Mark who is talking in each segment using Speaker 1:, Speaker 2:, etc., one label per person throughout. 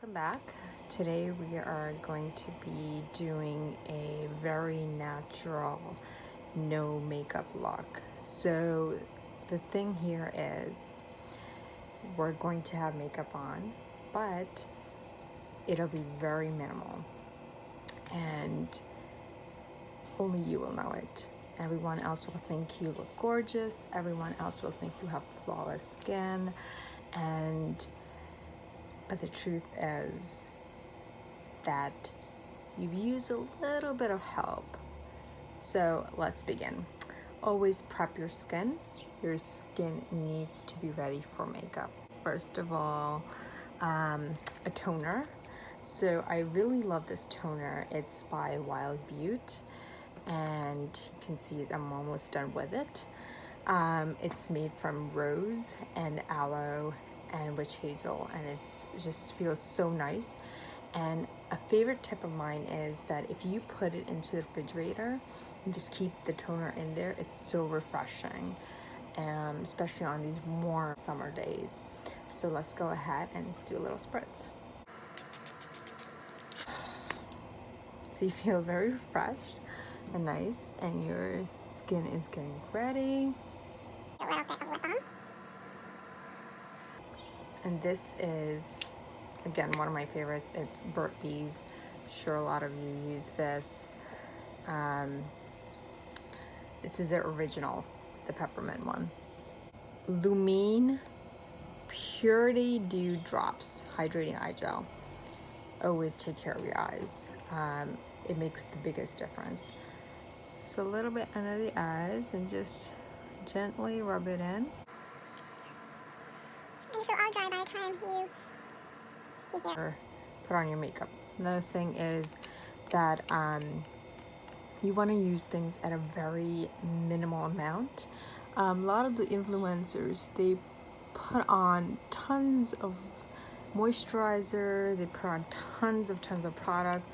Speaker 1: Welcome back. Today we are going to be doing a very natural, no makeup look. So the thing here is we're going to have makeup on, but it'll be very minimal and only you will know it. Everyone else will think you look gorgeous. Everyone else will think you have flawless skin, but the truth is that you've used a little bit of help. So let's begin. Always prep your skin. Your skin needs to be ready for makeup. First of all, a toner. So I really love this toner. It's by Wild Beaute, and you can see I'm almost done with it. It's made from rose and aloe and witch hazel, and it just feels so nice. And a favorite tip of mine is that if you put it into the refrigerator and just keep the toner in there, it's so refreshing, especially on these warm summer days. So let's go ahead and do a little spritz. So you feel very refreshed and nice, and your skin is getting ready. A little bit of lip balm. And this is, again, one of my favorites. It's Burt's Bees. I'm sure a lot of you use this. This is the original, the peppermint one. Lumene Purity Dewdrops Hydrating Eye Gel. Always take care of your eyes. It makes the biggest difference. So a little bit under the eyes and just gently rub it in. And this will all dry by the time you put on your makeup. Another thing is that you want to use things at a very minimal amount. A lot of the influencers, they put on tons of moisturizer, they put on tons of product,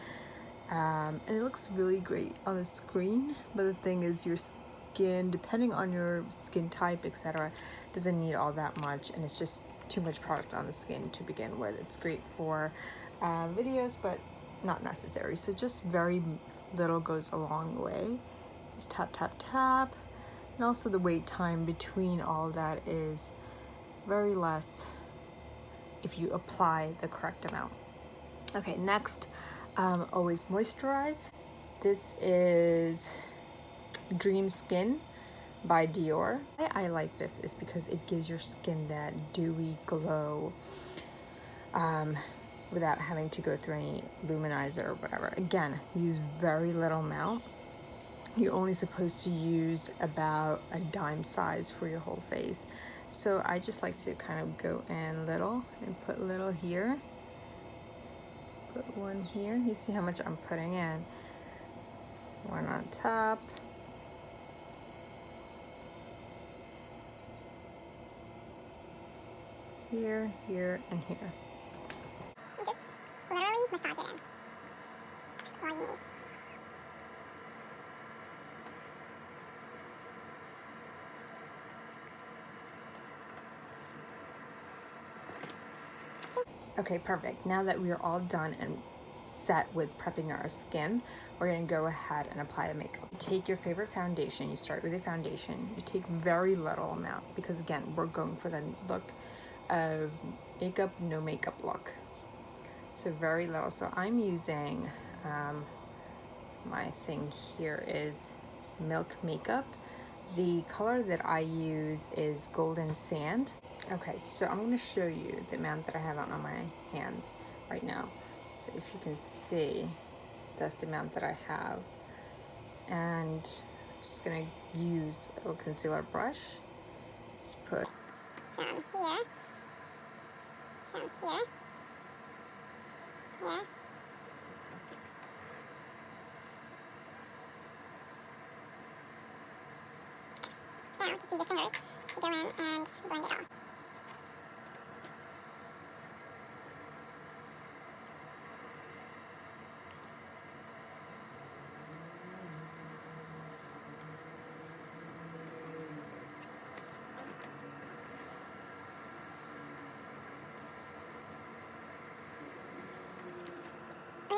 Speaker 1: and it looks really great on the screen, but the thing is your skin, depending on your skin type, etc., doesn't need all that much, and it's just too much product on the skin to begin with. It's great for videos, but not necessary. So just very little goes a long way. Just tap, tap, tap. And also the wait time between all that is very less if you apply the correct amount. Okay, next, always moisturize. This is Dream Skin by Dior. Why I like this is because it gives your skin that dewy glow without having to go through any luminizer or whatever. Again, use very little amount. You're only supposed to use about a dime size for your whole face. So I just like to kind of go in little and put little here. Put one here. You see how much I'm putting in. One on top. Here, here, and here. And just literally massage it in. That's all you need. Okay, perfect. Now that we are all done and set with prepping our skin, we're going to go ahead and apply the makeup. Take your favorite foundation. You start with your foundation. You take very little amount because, again, we're going for the look of makeup, no makeup look. So very little. So I'm using, my thing here is Milk Makeup. The color that I use is Golden Sand. Okay, so I'm going to show you the amount that I have on my hands right now. So if you can see, that's the amount that I have. And I'm just going to use a little concealer brush. Just put some here, some here, here. Now just use your fingers to go in and blend it off.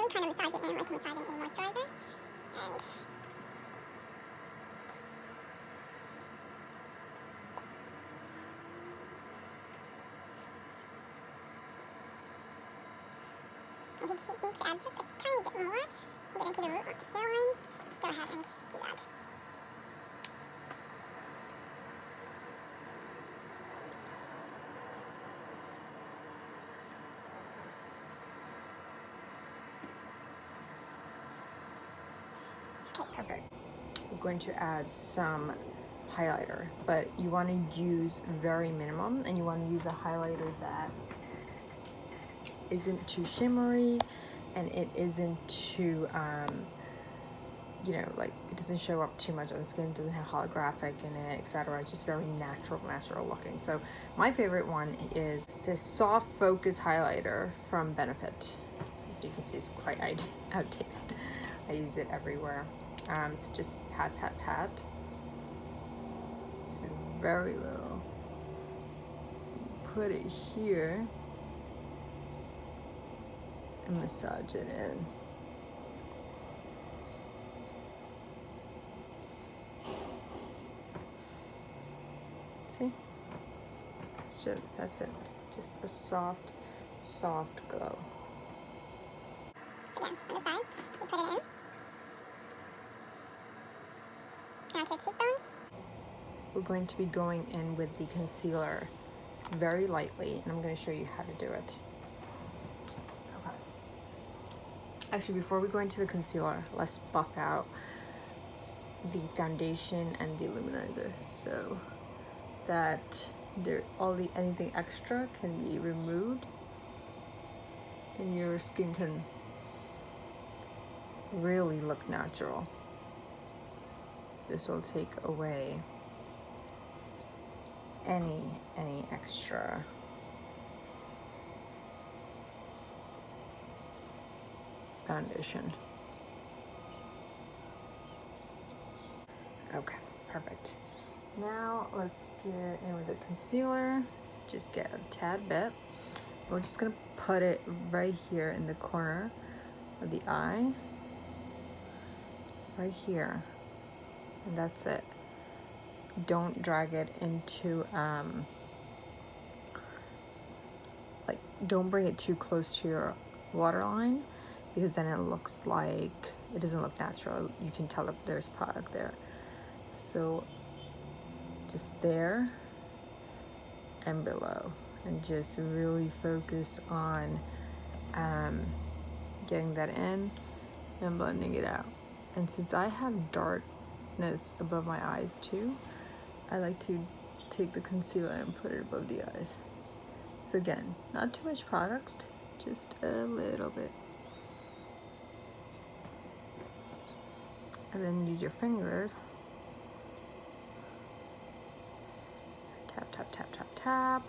Speaker 2: can kind of massage it in like massaging a moisturizer. And if you need to add just a tiny bit more, get into the root hairlines, go ahead and do that. Okay,
Speaker 1: Perfect. We're going to add some highlighter, but you want to use very minimum, and you want to use a highlighter that isn't too shimmery and it isn't too you know, like it doesn't show up too much on the skin, doesn't have holographic in it, etc. It's just very natural looking. So my favorite one is this soft focus highlighter from Benefit. As you can see, it's quite outdated. I use it everywhere. So just pat. So very little. You put it here and massage it in. See? That's it. Just a soft glow.
Speaker 2: Again, on the side, we put it in. Now to your cheekbones.
Speaker 1: We're going to be going in with the concealer very lightly, and I'm going to show you how to do it. Okay. Actually, before we go into the concealer, let's buff out the foundation and the luminizer so that anything extra can be removed and your skin can really look natural. This will take away any extra foundation. Okay, perfect. Now let's get in with the concealer. So just get a tad bit. We're just gonna put it right here in the corner of the eye, right here, and that's it. Don't drag it into like, don't bring it too close to your waterline, because then it looks like it doesn't look natural. You can tell that there's product there. So just there and below, and just really focus on getting that in and blending it out. And since I have darkness above my eyes too, I like to take the concealer and put it above the eyes. So again, not too much product, just a little bit. And then use your fingers. Tap.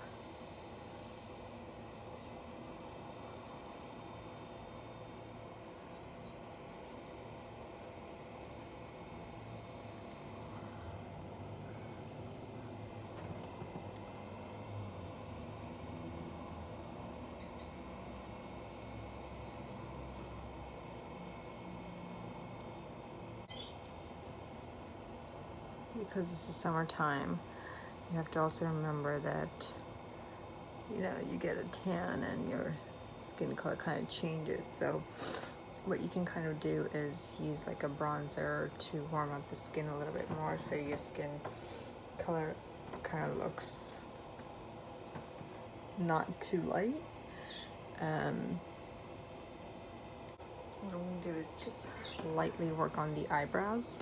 Speaker 1: Because it's the summertime, you have to also remember that, you know, you get a tan and your skin color kind of changes. So what you can kind of do is use like a bronzer to warm up the skin a little bit more, so your skin color kind of looks not too light. What I'm going to do is just lightly work on the eyebrows.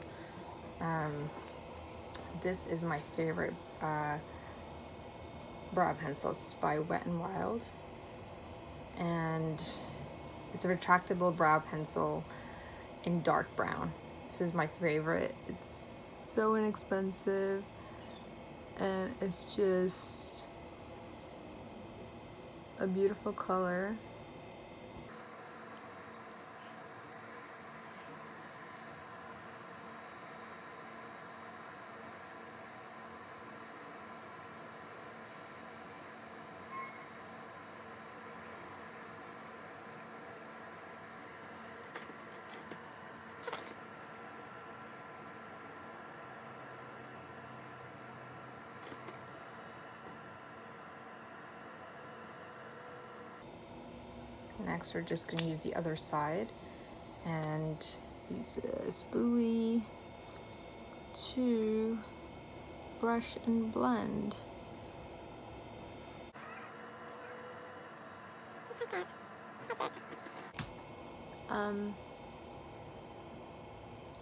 Speaker 1: This is my favorite brow pencil. It's by Wet n Wild, and it's a retractable brow pencil in dark brown. This is my favorite. It's so inexpensive, and it's just a beautiful color. next we're just going to use the other side and use a spoolie to brush and blend.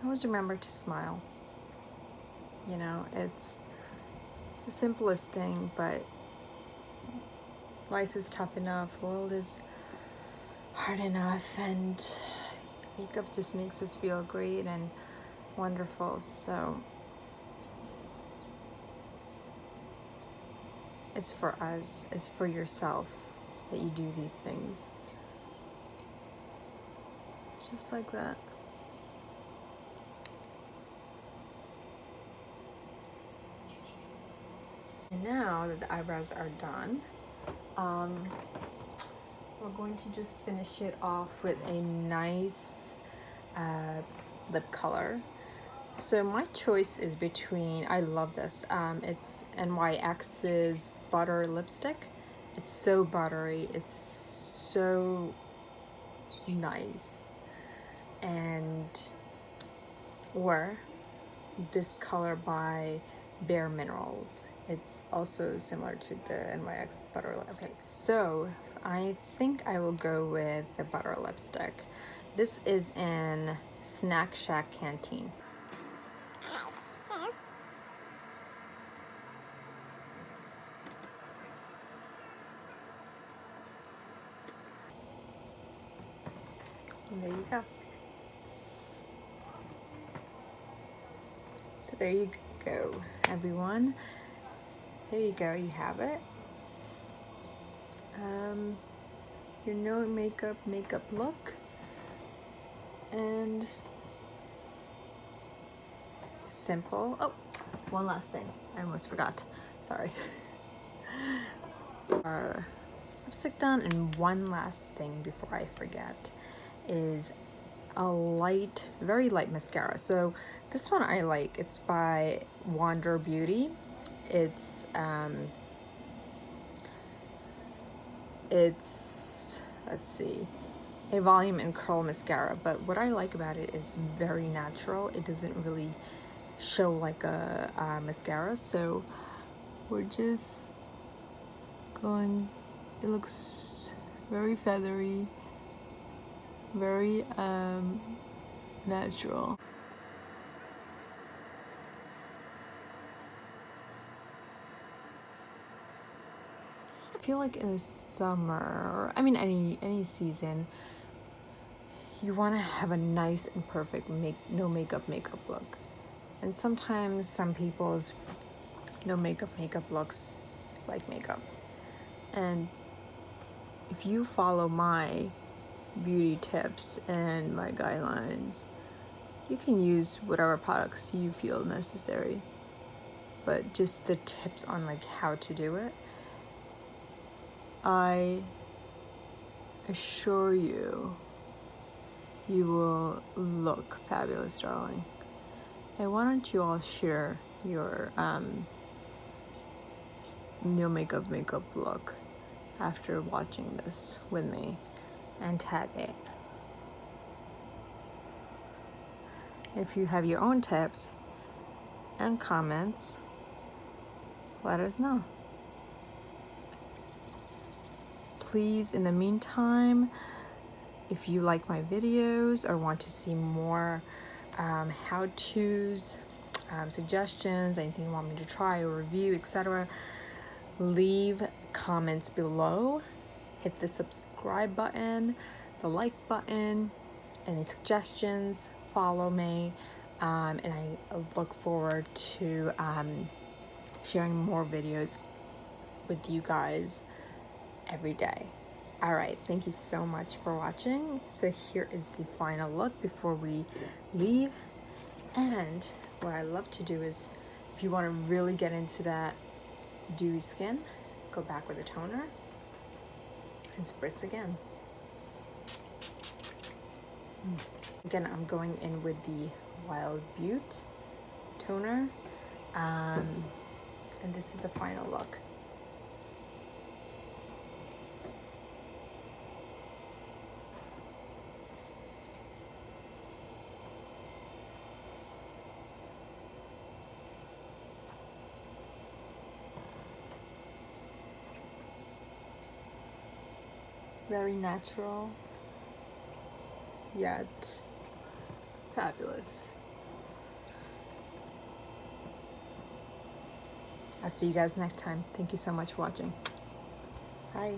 Speaker 1: Always remember to smile. You know, it's the simplest thing, but life is tough enough, world is hard enough, and makeup just makes us feel great and wonderful. So it's for us, it's for yourself that you do these things. Just like that. And now that the eyebrows are done, we're going to just finish it off with a nice lip color. So my choice is between, I love this, it's NYX's Butter Lipstick. It's so buttery, it's so nice. And or this color by Bare Minerals. It's also similar to the NYX Butter Lipstick. Okay, so I think I will go with the Butter Lipstick. This is in Snack Shack Canteen. And there you go. So there you go, everyone. There you go, you have it. Your no makeup look. And simple. Oh, one last thing. I almost forgot. Sorry. Our lipstick done, and one last thing before I forget is a light, very light mascara. So this one I like. It's by Wander Beauty. It's let's see, a volume and curl mascara, but what I like about it is very natural. It doesn't really show like a mascara, so we're just going, it looks very feathery, very natural. I feel like in the summer, I mean any season, you want to have a nice and perfect no makeup look. And sometimes some people's no makeup looks like makeup. And if you follow my beauty tips and my guidelines, you can use whatever products you feel necessary. But just the tips on like how to do it, I assure you, you will look fabulous, darling. And why don't you all share your no makeup look after watching this with me and tag it. If you have your own tips and comments, let us know. Please, in the meantime, if you like my videos or want to see more how-tos, suggestions, anything you want me to try or review, etc., leave comments below. Hit the subscribe button, the like button, any suggestions, follow me, and I look forward to sharing more videos with you guys every day. All right, thank you so much for watching. So here is the final look before we leave. And what I love to do is, if you want to really get into that dewy skin, go back with a toner and spritz again. Again, I'm going in with the Wild Beaute toner, and this is the final look. very natural, yet fabulous. I'll see you guys next time. Thank you so much for watching. Bye.